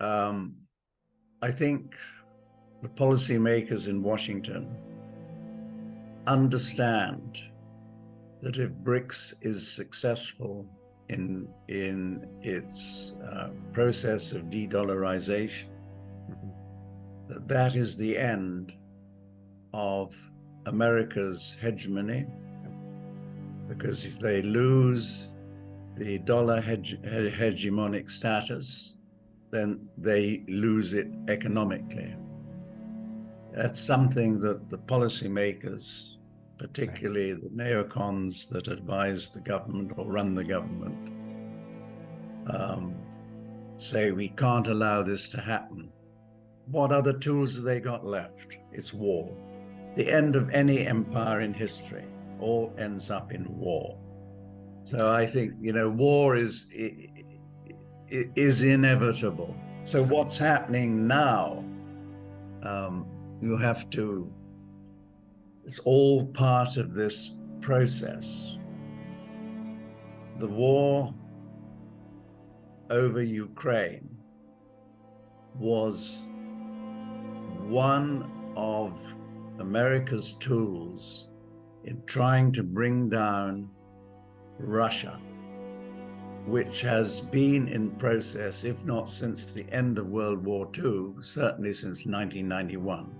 Um, I think the policymakers in Washington understand that if BRICS is successful in its process of de-dollarization, that is the end of America's hegemony, because if they lose the dollar hegemonic status, then they lose it economically. That's something that the policymakers, particularly the neocons that advise the government or run the government, say we can't allow this to happen. What other tools have they got left? It's war. The end of any empire in history all ends up in war. So I think, war is inevitable. So what's happening now, you have to, it's all part of this process. The war over Ukraine was one of America's tools in trying to bring down Russia, which has been in process, if not since the end of World War II, certainly since 1991.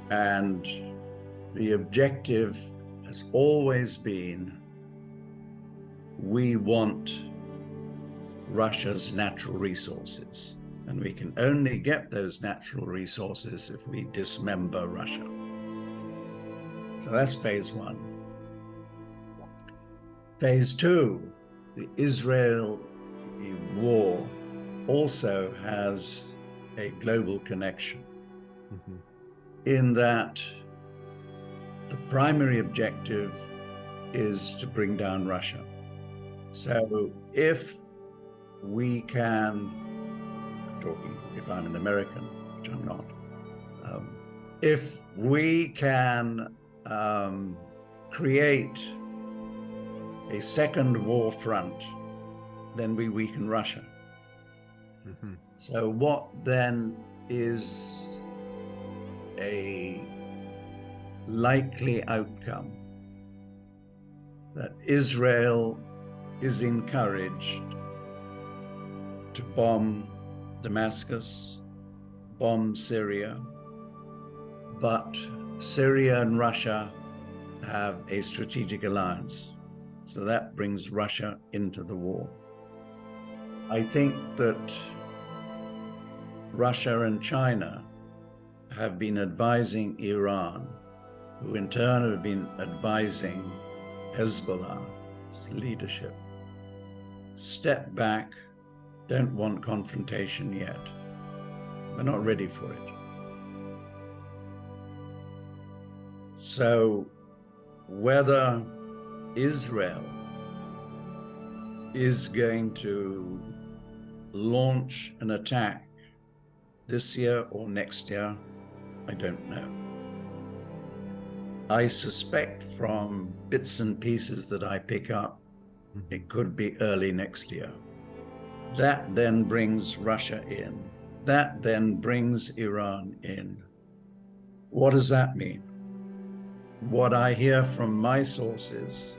And the objective has always been, we want Russia's natural resources, and we can only get those natural resources if we dismember Russia. So that's phase one. Phase two, the Israel war also has a global connection, in that the primary objective is to bring down Russia. So if we can, talking if I'm an American, which I'm not, if we can create a second war front, then we weaken Russia. So what then is a likely outcome? That Israel is encouraged to bomb Damascus, bomb Syria, but Syria and Russia have a strategic alliance. So that brings Russia into the war. I think that Russia and China have been advising Iran, who in turn have been advising Hezbollah's leadership. Step back, don't want confrontation yet. We're not ready for it. So whether Israel is going to launch an attack this year or next year, I don't know. I suspect from bits and pieces that I pick up, it could be early next year. That then brings Russia in. That then brings Iran in. What does that mean? What I hear from my sources,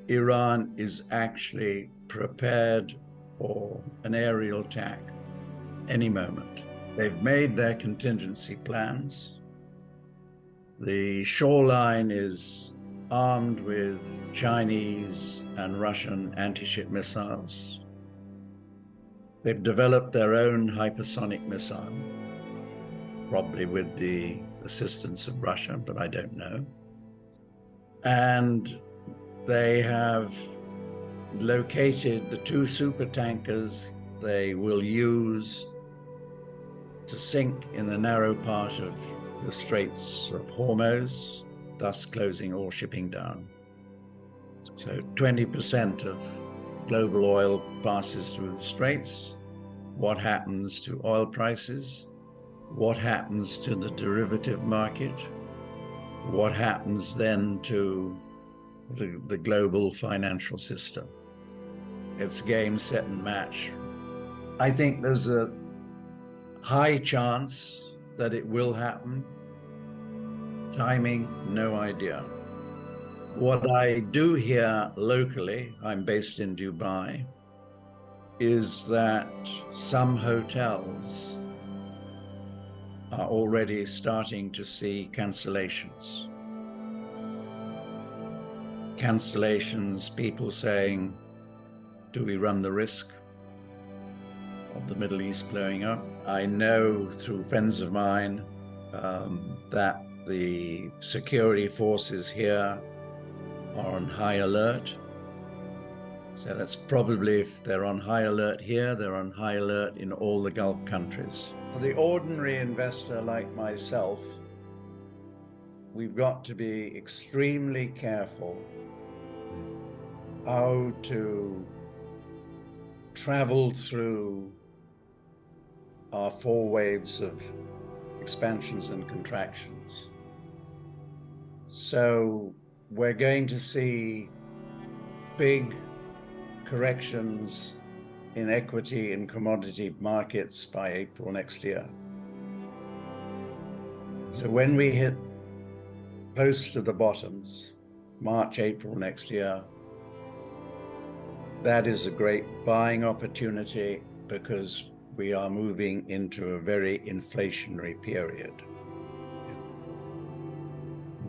Iran is actually prepared for an aerial attack any moment. They've made their contingency plans. The shoreline is armed with Chinese and Russian anti-ship missiles. They've developed their own hypersonic missile, probably with the assistance of Russia, but I don't know. And they have located the two super tankers they will use to sink in the narrow part of the Straits of Hormuz, thus closing all shipping down. So 20% of global oil passes through the Straits. What happens to oil prices? What happens to the derivative market? What happens then to the global financial system? it's game, set, and match. I think there's a high chance that it will happen. Timing, no idea. What I do here locally, I'm based in Dubai, is that some hotels are already starting to see cancellations. Cancellations, people saying, do we run the risk of the Middle East blowing up? I know through friends of mine that the security forces here are on high alert. So that's probably, if they're on high alert here, they're on high alert in all the Gulf countries. For the ordinary investor like myself, we've got to be extremely careful how to travel through our 4 waves of expansions and contractions. So we're going to see big corrections in equity and commodity markets by April next year. So when we hit close to the bottoms, March, April next year, that is a great buying opportunity because we are moving into a very inflationary period.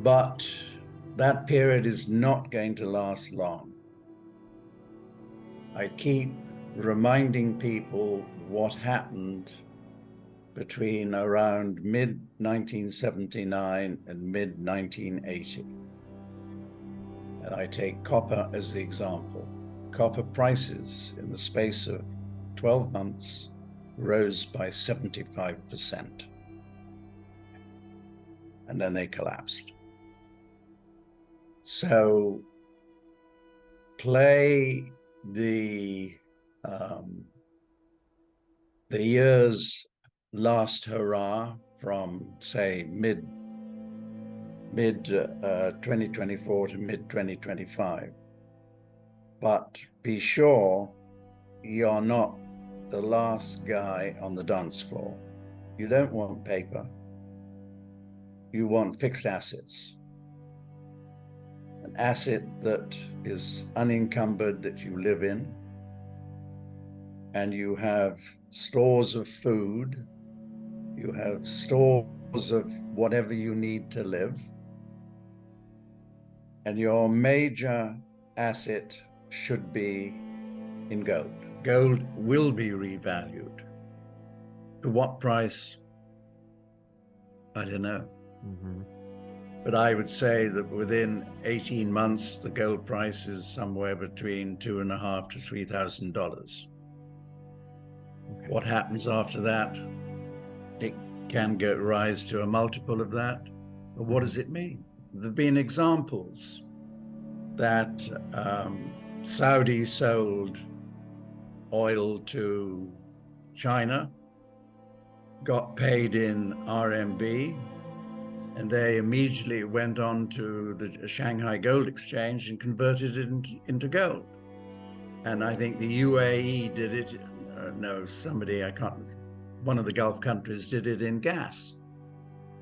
But that period is not going to last long. I keep reminding people what happened between around mid-1979 and mid-1980. And I take copper as the example. Copper prices in the space of 12 months rose by 75%. And then they collapsed. So play the year's last hurrah from, say, mid 2024 to mid 2025. But be sure you're not the last guy on the dance floor. You don't want paper. You want fixed assets. An asset that is unencumbered, that you live in, and you have stores of food, you have stores of whatever you need to live, and your major asset should be in gold. Gold will be revalued. To what price? I don't know. Mm-hmm. But I would say that within 18 months, the gold price is somewhere between $2,500 to $3,000. Okay. What happens after that? It can rise to a multiple of that. But what does it mean? There have been examples that Saudi sold oil to China, got paid in RMB, and they immediately went on to the Shanghai Gold Exchange and converted it into gold. And I think the UAE did it. One of the Gulf countries did it in gas.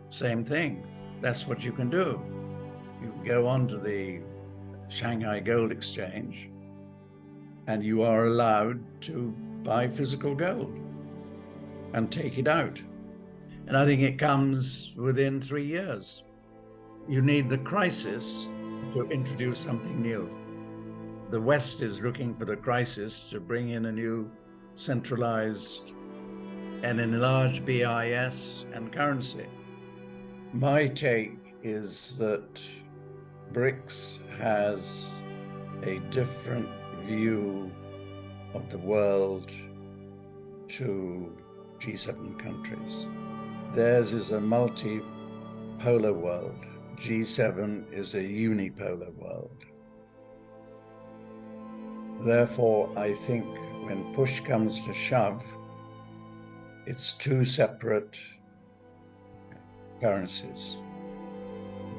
Same thing. That's what you can do. You can go on to the Shanghai Gold Exchange and you are allowed to buy physical gold and take it out. And I think it comes within 3 years. You need the crisis to introduce something new. The West is looking for the crisis to bring in a new centralized and enlarged BIS and currency. My take is that BRICS has a different view of the world to G7 countries. Theirs is a multipolar world. G7 is a unipolar world. Therefore, I think when push comes to shove, it's 2 separate currencies.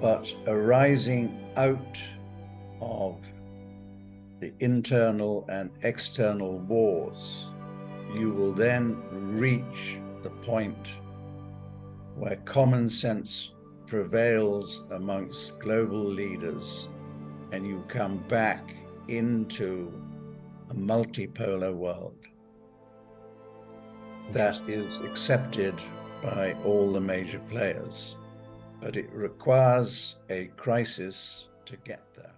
But arising out of the internal and external wars, you will then reach the point where common sense prevails amongst global leaders and you come back into a multipolar world that is accepted by all the major players. But it requires a crisis to get there.